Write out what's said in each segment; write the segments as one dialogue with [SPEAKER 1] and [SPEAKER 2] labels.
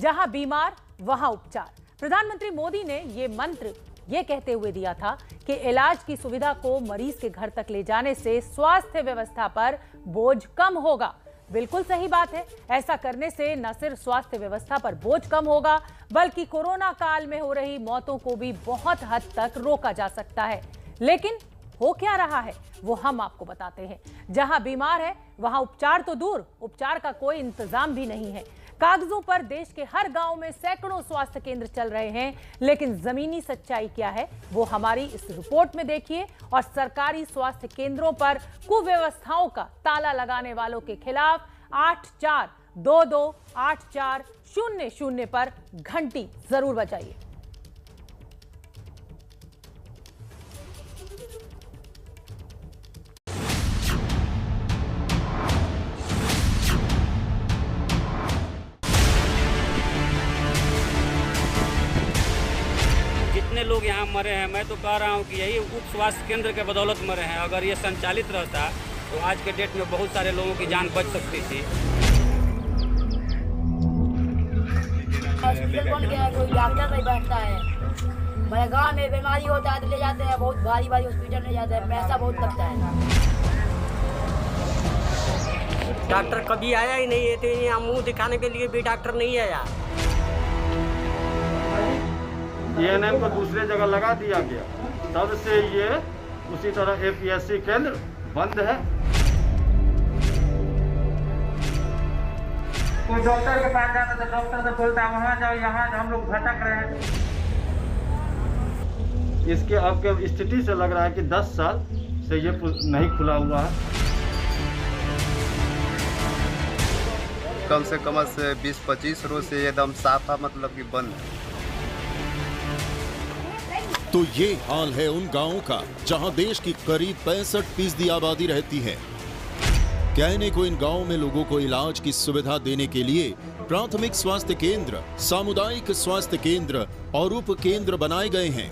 [SPEAKER 1] जहां बीमार वहां उपचार। प्रधानमंत्री मोदी ने ये मंत्र ये कहते हुए दिया था कि इलाज की सुविधा को मरीज के घर तक ले जाने से स्वास्थ्य व्यवस्था पर बोझ कम होगा। बिल्कुल सही बात है। ऐसा करने से न सिर्फ स्वास्थ्य व्यवस्था पर बोझ कम होगा, बल्कि कोरोना काल में हो रही मौतों को भी बहुत हद तक रोका जा सकता है। लेकिन हो क्या रहा है वो हम आपको बताते हैं। जहां बीमार है वहां उपचार तो दूर, उपचार का कोई इंतजाम भी नहीं है। कागजों पर देश के हर गांव में सैकड़ों स्वास्थ्य केंद्र चल रहे हैं, लेकिन जमीनी सच्चाई क्या है वो हमारी इस रिपोर्ट में देखिए। और सरकारी स्वास्थ्य केंद्रों पर कुव्यवस्थाओं का ताला लगाने वालों के खिलाफ 84228400 पर घंटी जरूर बजाइए।
[SPEAKER 2] जितने लोग यहाँ मरे हैं, मैं तो कह रहा हूँ कि यही उप स्वास्थ्य केंद्र के बदौलत मरे हैं। अगर ये संचालित रहता तो आज के डेट में बहुत सारे लोगों की जान बच सकती थी।
[SPEAKER 3] हॉस्पिटल बन गया है, कोई डॉक्टर नहीं बैठता है। मेरे गाँव में बीमारी होता है तो ले जाते हैं, बहुत भारी भारी हॉस्पिटल ले जाते हैं, पैसा बहुत लगता है।
[SPEAKER 4] डॉक्टर कभी आया ही नहीं है, तो यहाँ मुँह दिखाने के लिए भी डॉक्टर नहीं आया।
[SPEAKER 5] एएनएम को दूसरे जगह लगा दिया गया, तब से ये उसी तरह एपीएससी केंद्र बंद है।
[SPEAKER 6] कोई डॉक्टर के पास जाता तो डॉक्टर तो बोलता है वहाँ जाओ, यहाँ हम लोग भटक रहे हैं।
[SPEAKER 5] इसके अब के स्थिति से लग रहा है कि 10 साल से ये नहीं खुला हुआ है।
[SPEAKER 7] कम से कम 20-25 रोज से एकदम साफा मतलब कि बंद है।
[SPEAKER 8] तो ये हाल है उन गांवों का जहां देश की करीब 65% आबादी रहती है। कहने को इन गांवों में लोगों को इलाज की सुविधा देने के लिए प्राथमिक स्वास्थ्य केंद्र, सामुदायिक स्वास्थ्य केंद्र और उप केंद्र बनाए गए हैं।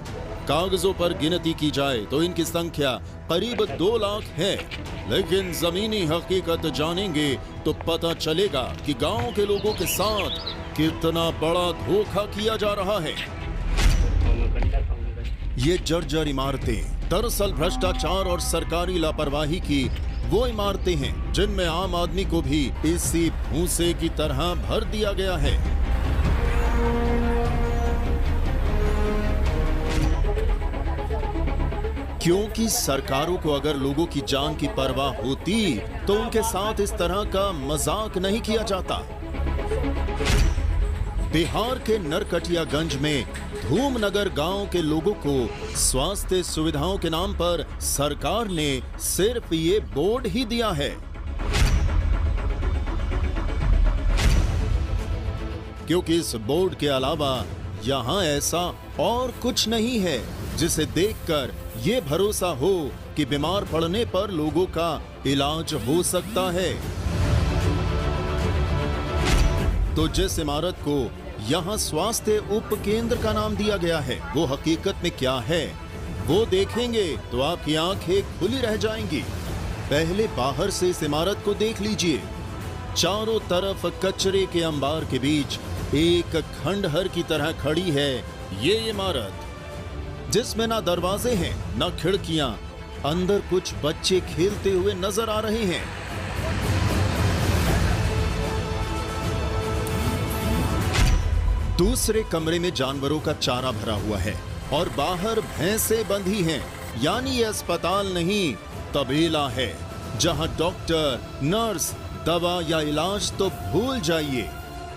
[SPEAKER 8] कागजों पर गिनती की जाए तो इनकी संख्या करीब 2 लाख है, लेकिन जमीनी हकीकत जानेंगे तो पता चलेगा कि गांव के लोगों के साथ कितना बड़ा धोखा किया जा रहा है। ये जर्जर इमारतें दरअसल भ्रष्टाचार और सरकारी लापरवाही की वो इमारतें हैं जिनमें आम आदमी को भी इसी भूसे की तरह भर दिया गया है। क्योंकि सरकारों को अगर लोगों की जान की परवाह होती तो उनके साथ इस तरह का मजाक नहीं किया जाता। बिहार के नरकटियागंज में धूमनगर गांव के लोगों को स्वास्थ्य सुविधाओं के नाम पर सरकार ने सिर्फ ये बोर्ड ही दिया है। क्योंकि इस बोर्ड के अलावा यहाँ ऐसा और कुछ नहीं है जिसे देखकर ये भरोसा हो कि बीमार पड़ने पर लोगों का इलाज हो सकता है। तो जिस इमारत को यहाँ स्वास्थ्य उप केंद्र का नाम दिया गया है वो हकीकत में क्या है वो देखेंगे तो आपकी आंखें खुली रह जाएंगी। पहले बाहर से इस इमारत को देख लीजिए। चारों तरफ कचरे के अंबार के बीच एक खंडहर की तरह खड़ी है ये इमारत, जिसमें ना दरवाजे हैं ना खिड़कियां। अंदर कुछ बच्चे खेलते हुए नजर आ रहे हैं। दूसरे कमरे में जानवरों का चारा भरा हुआ है और बाहर भैंसें बंधी हैं। यानी ये अस्पताल नहीं तबेला है, जहां डॉक्टर, नर्स, दवा या इलाज तो भूल जाइए।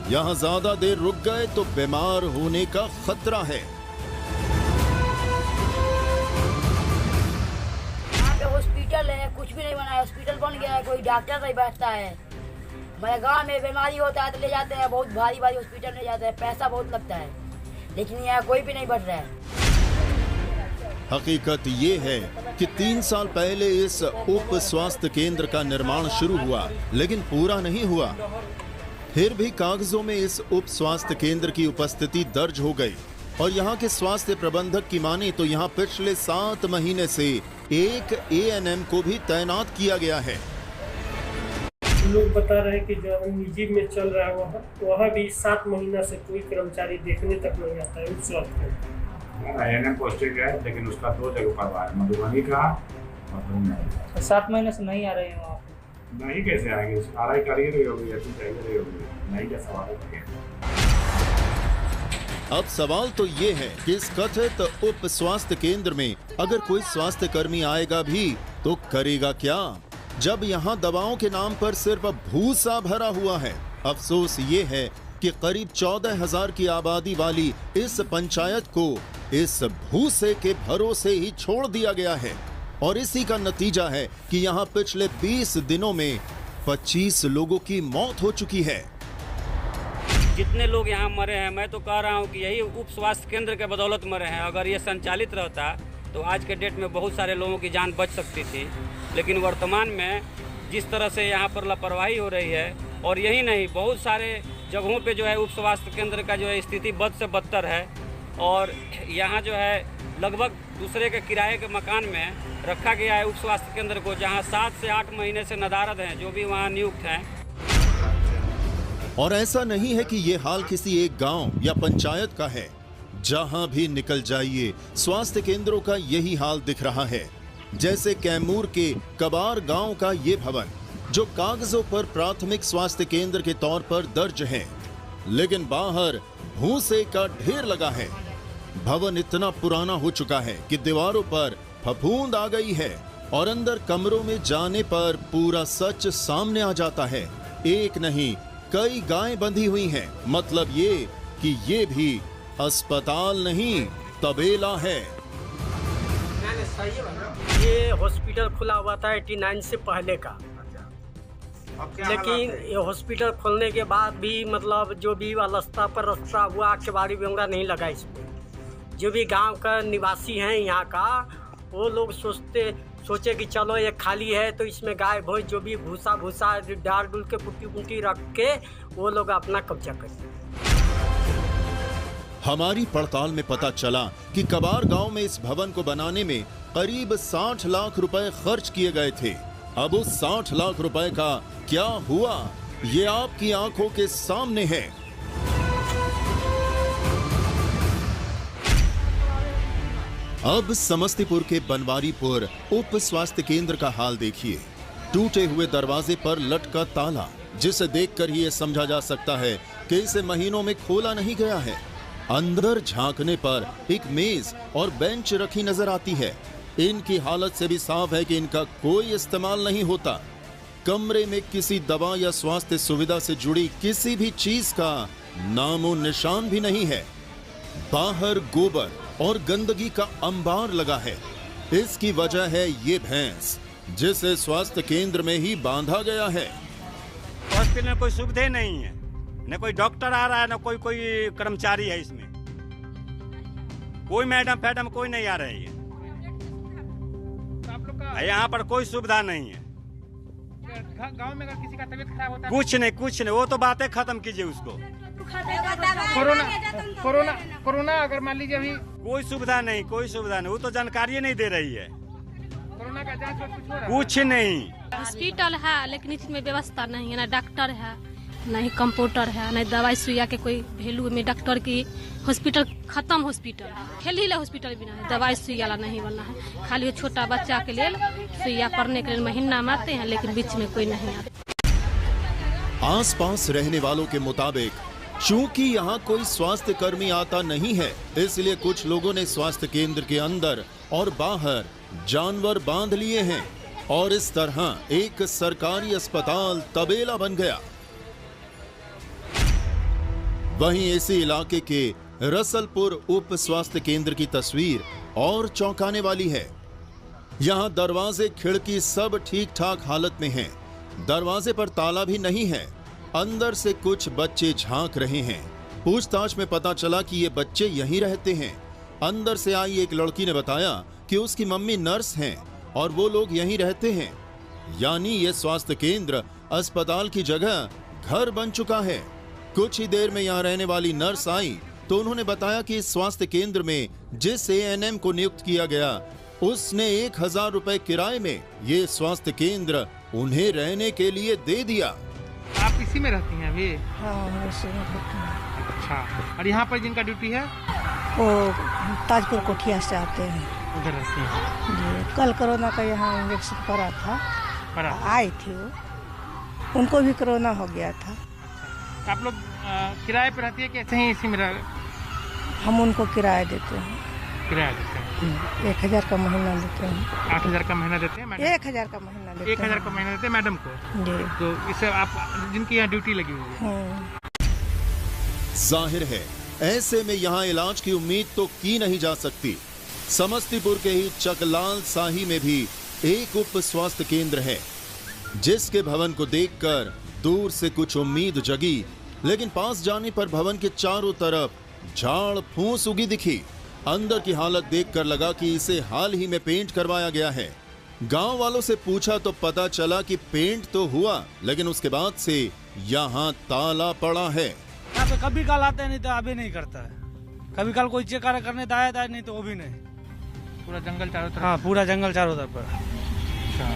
[SPEAKER 8] यहां ज्यादा देर रुक गए तो बीमार होने का खतरा है।
[SPEAKER 3] यहाँ पे हॉस्पिटल है, कुछ भी नहीं बना है, हॉस्पिटल बन गया है, कोई डॉक्टर नहीं बैठता है। मेरे गांव में बीमारी होता है तो ले जाते हैं, बहुत भारी भारी हॉस्पिटल ले जाते हैं, पैसा बहुत लगता है, लेकिन यहाँ कोई भी नहीं बढ़ रहा है।
[SPEAKER 8] हकीकत ये है कि 3 साल पहले इस उप स्वास्थ्य केंद्र का निर्माण शुरू हुआ, लेकिन पूरा नहीं हुआ। फिर भी कागजों में इस उप स्वास्थ्य केंद्र की उपस्थिति दर्ज हो गई और यहाँ के स्वास्थ्य प्रबंधक की माने तो यहाँ पिछले 7 महीने से एक एएनएम को भी तैनात किया गया है।
[SPEAKER 9] लोग बता रहे हैं कि जो निजी में चल रहा है वहाँ भी 7 महीना से कोई कर्मचारी देखने तक नहीं आता है उस वक्त।
[SPEAKER 10] ANM पोस्टिंग है, लेकिन उसका 2 जगह पर है, मधुबनी का और
[SPEAKER 11] 7 महीने से नहीं आ रहे हैं वहाँ।
[SPEAKER 10] नहीं कैसे आएंगे? RI करिए रही होगी, ऐसी चाहिए रही होगी, नहीं क्या सवाल है।
[SPEAKER 8] अब सवाल तो ये है कि इस कथित उप स्वास्थ्य केंद्र में अगर कोई स्वास्थ्य कर्मी आएगा भी तो करेगा क्या, जब यहाँ दवाओं के नाम पर सिर्फ भूसा भरा हुआ है। अफसोस ये है कि करीब 14,000 की आबादी वाली इस पंचायत को इस भूसे के भरोसे ही छोड़ दिया गया है और इसी का नतीजा है कि यहाँ पिछले 20 दिनों में 25 लोगों की मौत हो चुकी है।
[SPEAKER 2] जितने लोग यहाँ मरे हैं, मैं तो कह रहा हूँ कि यही उप स्वास्थ्य केंद्र के बदौलत मरे हैं। अगर ये संचालित रहता तो आज के डेट में बहुत सारे लोगों की जान बच सकती थी, लेकिन वर्तमान में जिस तरह से यहाँ पर लापरवाही हो रही है, और यही नहीं बहुत सारे जगहों पे जो है उप स्वास्थ्य केंद्र का जो है स्थिति बद से बदतर है। और यहाँ जो है लगभग दूसरे के किराए के मकान में रखा गया है उप स्वास्थ्य केंद्र को, जहाँ 7 से 8 महीने से नदारद हैं जो भी वहाँ नियुक्त हैं।
[SPEAKER 8] और ऐसा नहीं है कि ये हाल किसी एक गांव या पंचायत का है, जहां भी निकल जाइए स्वास्थ्य केंद्रों का यही हाल दिख रहा है। जैसे कैमूर के कबार गांव का ये भवन, जो कागजों पर प्राथमिक स्वास्थ्य केंद्र के तौर पर दर्ज है, लेकिन बाहर भूसे का ढेर लगा है। भवन इतना पुराना हो चुका है कि दीवारों पर फफूंद आ गई है और अंदर कमरों में जाने पर पूरा सच सामने आ जाता है। एक नहीं कई गायें बंधी हुई हैं। मतलब ये कि ये भी अस्पताल नहीं तबेला है।
[SPEAKER 4] ये हॉस्पिटल खुला हुआ था 89 से पहले का, लेकिन ये हॉस्पिटल खोलने के बाद भी मतलब जो भी रास्ता पर रास्ता हुआ केवाड़ी बेंगड़ा नहीं लगा इसमें। जो भी गांव का निवासी हैं यहाँ का, वो लोग सोचे कि चलो ये खाली है तो इसमें गाय भैंस जो भी भूसा डाल डुल के पुट्टी रख के वो लोग अपना कब्जा करें।
[SPEAKER 8] हमारी पड़ताल में पता चला कि कबार गांव में इस भवन को बनाने में करीब 60 लाख रुपए खर्च किए गए थे। अब उस 60 लाख रुपए का क्या हुआ, ये आपकी आंखों के सामने है। अब समस्तीपुर के बनवारीपुर उप स्वास्थ्य केंद्र का हाल देखिए। टूटे हुए दरवाजे पर लटका ताला, जिसे देखकर ही ये समझा जा सकता है कि इसे महीनों में खोला नहीं गया है। अंदर झांकने पर एक मेज और बेंच रखी नजर आती है। इनकी हालत से भी साफ है कि इनका कोई इस्तेमाल नहीं होता। कमरे में किसी दवा या स्वास्थ्य सुविधा से जुड़ी किसी भी चीज का नामो निशान भी नहीं है। बाहर गोबर और गंदगी का अंबार लगा है। इसकी वजह है ये भैंस, जिसे स्वास्थ्य केंद्र में ही बांधा गया है।
[SPEAKER 12] हॉस्पिटल में कोई सुविधा नहीं है, न कोई डॉक्टर आ रहा है, न कोई कर्मचारी है इसमें। कोई मैडम कोई नहीं आ रही है। यहाँ पर कोई सुविधा नहीं है।
[SPEAKER 6] गांव में अगर किसी का तबीयत खराब होता है
[SPEAKER 12] कुछ नहीं, वो तो बातें खत्म कीजिए उसको।
[SPEAKER 6] कोरोना अगर मान लीजिए अभी
[SPEAKER 12] कोई सुविधा नहीं, वो तो जानकारी नहीं दे रही है।
[SPEAKER 6] कोरोना का जांच कुछ हो रहा है?
[SPEAKER 12] कुछ नहीं।
[SPEAKER 13] हॉस्पिटल है लेकिन इसमें व्यवस्था नहीं है, ना डॉक्टर है, नहीं कंप्यूटर है, नहीं दवाई सुइया के कोई वैल्यू में। डॉक्टर की हॉस्पिटल खत्म, हॉस्पिटल खेली हॉस्पिटल भी नहीं, दवाई सुइया नहीं बना है। खाली छोटा बच्चा के लिए सुइया पड़ने के लिए महीना में आते हैं, लेकिन बीच में कोई नहीं आता।
[SPEAKER 8] आसपास रहने वालों के मुताबिक चूंकि यहाँ कोई स्वास्थ्य कर्मी आता नहीं है, इसलिए कुछ लोगों ने स्वास्थ्य केंद्र के अंदर और बाहर जानवर बांध लिए हैं और इस तरह एक सरकारी अस्पताल तबेला बन गया। वहीं इसी इलाके के रसलपुर उप स्वास्थ्य केंद्र की तस्वीर और चौंकाने वाली है। यहाँ दरवाजे खिड़की सब ठीक ठाक हालत में हैं। दरवाजे पर ताला भी नहीं है। अंदर से कुछ बच्चे झांक रहे हैं। पूछताछ में पता चला कि ये बच्चे यहीं रहते हैं। अंदर से आई एक लड़की ने बताया कि उसकी मम्मी नर्स हैं और वो लोग यहीं रहते हैं। यानी ये स्वास्थ्य केंद्र अस्पताल की जगह घर बन चुका है। कुछ ही देर में यहाँ रहने वाली नर्स आई तो उन्होंने बताया कि इस स्वास्थ्य केंद्र में जिस ANM को नियुक्त किया गया उसने 1000 रुपए किराए में ये स्वास्थ्य केंद्र उन्हें रहने के लिए दे दिया।
[SPEAKER 6] आप इसी में रहती हैं अभी?
[SPEAKER 11] हाँ, इसी में रहती हूँ।
[SPEAKER 6] अच्छा, और यहाँ पर जिनका ड्यूटी है
[SPEAKER 11] वो ताजपुर कोठिया से आते हैं,
[SPEAKER 6] उधर रहती हैं
[SPEAKER 11] जी। कल कोरोना का यहाँ इंजेक्शन पड़ा था, आई थी वो, उनको भी कोरोना हो गया था।
[SPEAKER 6] आप लोग किराए पर रहती है कि ऐसे ही इसी में
[SPEAKER 11] हम उनको किराया देते हैं।
[SPEAKER 6] किराया देते हैं
[SPEAKER 11] 1000 का महीना देते हैं।
[SPEAKER 6] 8000 का महीना देते हैं मैडम?
[SPEAKER 11] 1000 का महीना देते हैं।
[SPEAKER 6] 1000 का महीना देते हैं मैडम को
[SPEAKER 11] जी।
[SPEAKER 6] तो इससे आप जिनकी यहाँ ड्यूटी लगी हुई है,
[SPEAKER 8] जाहिर है ऐसे में यहाँ इलाज की उम्मीद तो की नहीं जा सकती। समस्तीपुर के ही चकलाल साही में भी एक उप स्वास्थ्य केंद्र है, जिसके भवन को देखकर दूर से कुछ उम्मीद जगी, लेकिन पास जाने पर भवन के चारों तरफ झाड़ फूस उगी दिखी। अंदर की हालत देखकर लगा कि इसे हाल ही में पेंट करवाया गया है। गांव वालों से पूछा तो पता चला कि पेंट तो हुआ, लेकिन उसके बाद से यहाँ ताला पड़ा है।
[SPEAKER 14] यहाँ पे कभी काल आते हैं, नहीं तो अभी नहीं करता है। कभी काल कोई चेक करने तो आया था, नहीं तो वो भी नहीं।
[SPEAKER 6] पूरा जंगल चारों तरफ?
[SPEAKER 14] हाँ, पूरा जंगल चारों तरफ पर।
[SPEAKER 6] अच्छा,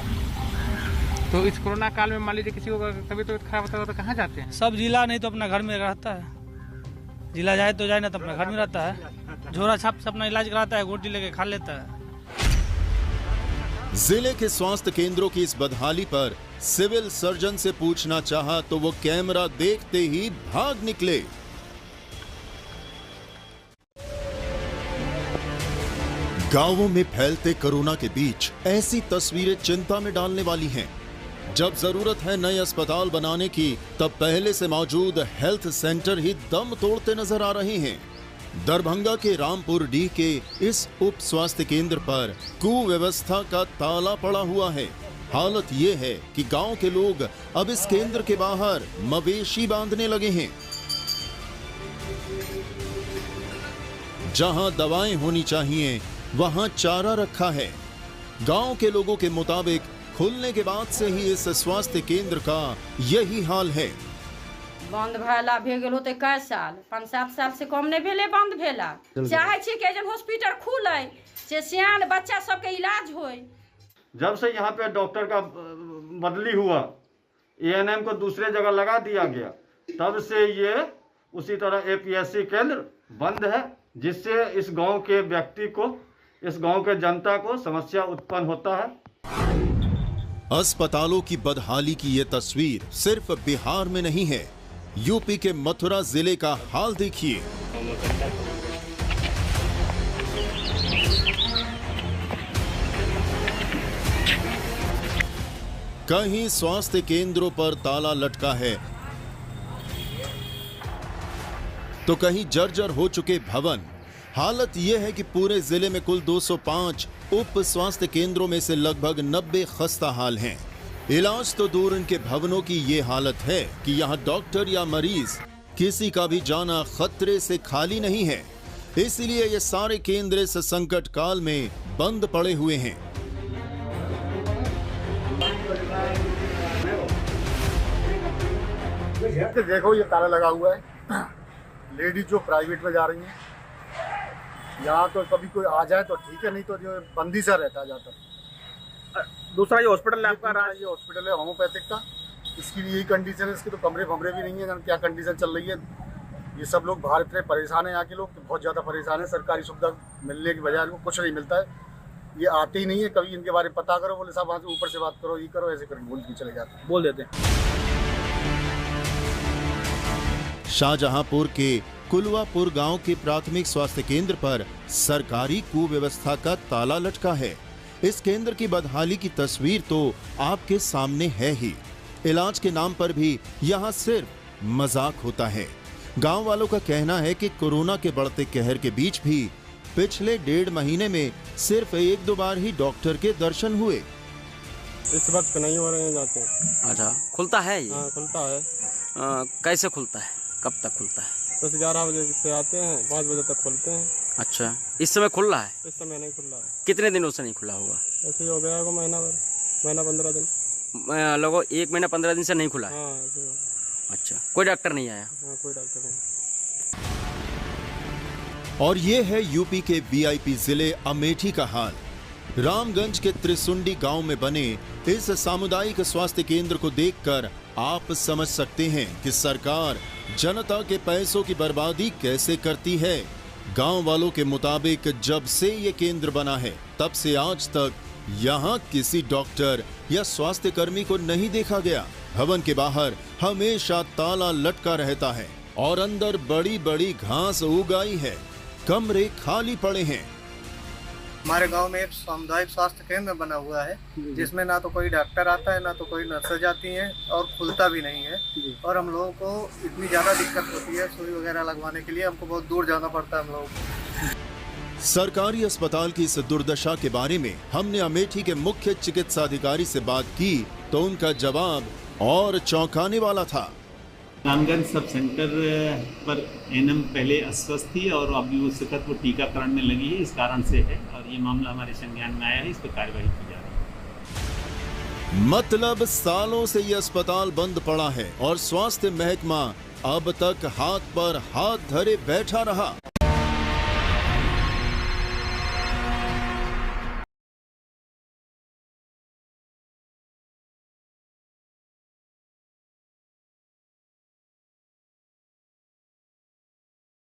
[SPEAKER 6] तो इस कोरोना काल में मान लीजिए किसी को तबीयत खराब होता है तो कहाँ जाते हैं?
[SPEAKER 14] सब जिला नहीं तो अपना घर में रहता है। जिला जाए तो जाए, ना तो अपना घर में रहता है। झोरा छाप से अपना इलाज कराता है, गोटी लेके खा लेता है।
[SPEAKER 8] जिले के स्वास्थ्य केंद्रों की इस बदहाली पर सिविल सर्जन से पूछना चाहा तो वो कैमरा देखते ही भाग निकले। गांवों में फैलते कोरोना के बीच ऐसी तस्वीरें चिंता में डालने वाली हैं। जब जरूरत है नए अस्पताल बनाने की, तब पहले से मौजूद हेल्थ सेंटर ही दम तोड़ते नजर आ रहे हैं। दरभंगा के रामपुर डी के इस उप स्वास्थ्य केंद्र पर कुव्यवस्था का ताला पड़ा हुआ है। हालत ये है कि गांव के लोग अब इस केंद्र के बाहर मवेशी बांधने लगे हैं। जहां दवाएं होनी चाहिए वहां चारा रखा है। गांव के लोगों के मुताबिक खुलने के बाद से ही इस स्वास्थ्य केंद्र का यही हाल है।
[SPEAKER 15] बंद भेला भे गेलो ते कई साल, 5-7 साल से कम नहीं भेले बंद भेला। चाहे छी कि जब हॉस्पिटल खुले से सियान बच्चा सबके इलाज होए।
[SPEAKER 5] जब से यहाँ पे डॉक्टर का बदली हुआ, एएनएम को दूसरे जगह लगा दिया गया, तब से ये उसी तरह एपीएससी केंद्र बंद है, जिससे इस गांव के व्यक्ति को, इस गांव के जनता को समस्या उत्पन्न होता है।
[SPEAKER 8] अस्पतालों की बदहाली की ये तस्वीर सिर्फ बिहार में नहीं है, यूपी के मथुरा जिले का हाल देखिए। कहीं स्वास्थ्य केंद्रों पर ताला लटका है, तो कहीं जर्जर हो चुके भवन। हालत यह है कि पूरे जिले में कुल 205 उप स्वास्थ्य केंद्रों में से लगभग 90 खस्ता हाल हैं। इलाज तो दूर, इनके भवनों की ये हालत है कि यहाँ डॉक्टर या मरीज किसी का भी जाना खतरे से खाली नहीं है। इसलिए ये सारे केंद्र इस संकट काल में बंद पड़े हुए हैं।
[SPEAKER 16] देखो ये ताला लगा हुआ है। लेडीज जो प्राइवेट में जा रही हैं, यहाँ तो कभी कोई आ जाए तो ठीक है, नहीं तो जो बंदी सा रहता है ज़्यादातर।
[SPEAKER 6] दूसरा ये हॉस्पिटल है आपका?
[SPEAKER 16] ये हॉस्पिटल है होम्योपैथिक का, इसकी भी यही कंडीशन है। इसके तो कमरे भी नहीं है, क्या कंडीशन चल रही है। ये सब लोग बाहर इतने परेशान हैं, यहाँ के लोग बहुत ज़्यादा परेशान हैं। सरकारी सुविधा मिलने की बजाय इनको कुछ नहीं मिलता है। ये आते ही नहीं है, कभी इनके बारे में पता करो, बोले साहब वहाँ से ऊपर से बात करो, ये करो, ऐसे करके बोल के चले जाते हैं,
[SPEAKER 6] बोल देते हैं।
[SPEAKER 8] शाहजहांपुर के कुलवापुर गांव के प्राथमिक स्वास्थ्य केंद्र पर सरकारी कुव्यवस्था का ताला लटका है। इस केंद्र की बदहाली की तस्वीर तो आपके सामने है ही। इलाज के नाम पर भी यहाँ सिर्फ मजाक होता है। गांव वालों का कहना है कि कोरोना के बढ़ते कहर के बीच भी पिछले 1.5 महीने में सिर्फ 1-2 बार ही डॉक्टर के दर्शन हुए।
[SPEAKER 17] इस वक्त नहीं हो रहे हैं, जाते हैं।
[SPEAKER 2] अच्छा, खुलता है ये?
[SPEAKER 17] हाँ, खुलता है।
[SPEAKER 2] कैसे खुलता है, कब तक खुलता है?
[SPEAKER 17] 10-11 बजे से आते हैं, 5 बजे तक खुलते हैं।
[SPEAKER 2] अच्छा, इस समय खुल रहा है?
[SPEAKER 17] इस समय नहीं खुल रहा है।
[SPEAKER 2] कितने दिनों से नहीं खुला हुआ?
[SPEAKER 17] ऐसे ही हो गया है, महीना 15 दिन।
[SPEAKER 2] लगभग 1 महीना 15 दिन से नहीं खुला है।
[SPEAKER 17] हाँ,
[SPEAKER 2] अच्छा, कोई डॉक्टर नहीं आया?
[SPEAKER 17] हाँ, कोई डॉक्टर नहीं।
[SPEAKER 8] और ये है यूपी के वीआईपी जिले अमेठी का हाल। रामगंज के त्रिसुंडी गांव में बने इस सामुदायिक स्वास्थ्य केंद्र को देखकर आप समझ सकते हैं कि सरकार जनता के पैसों की बर्बादी कैसे करती है। गांव वालों के मुताबिक जब से ये केंद्र बना है तब से आज तक यहाँ किसी डॉक्टर या स्वास्थ्य कर्मी को नहीं देखा गया। भवन के बाहर हमेशा ताला लटका रहता है और अंदर बड़ी बड़ी घास उग आई है। कमरे खाली पड़े हैं।
[SPEAKER 18] हमारे गांव में एक सामुदायिक स्वास्थ्य केंद्र बना हुआ है जिसमें ना तो कोई डॉक्टर आता है ना तो कोई नर्सेज आती हैं और खुलता भी नहीं है। और हम लोगों को इतनी ज़्यादा दिक्कत होती है सुई वगैरह लगवाने के लिए, हमको बहुत दूर जाना पड़ता है हम लोगों को।
[SPEAKER 8] सरकारी अस्पताल की इस दुर्दशा के बारे में हमने अमेठी के मुख्य चिकित्सा अधिकारी से बात की तो उनका जवाब और चौंकाने वाला था।
[SPEAKER 19] रामगंज सब सेंटर पर एनएम पहले अस्वस्थ थी और अभी उस वक्त वो टीकाकरण में लगी है, इस कारण से है और ये मामला हमारे संज्ञान में आया है, इस पर कार्रवाई की जा रही है।
[SPEAKER 8] मतलब सालों से ये अस्पताल बंद पड़ा है और स्वास्थ्य महकमा अब तक हाथ पर हाथ धरे बैठा रहा।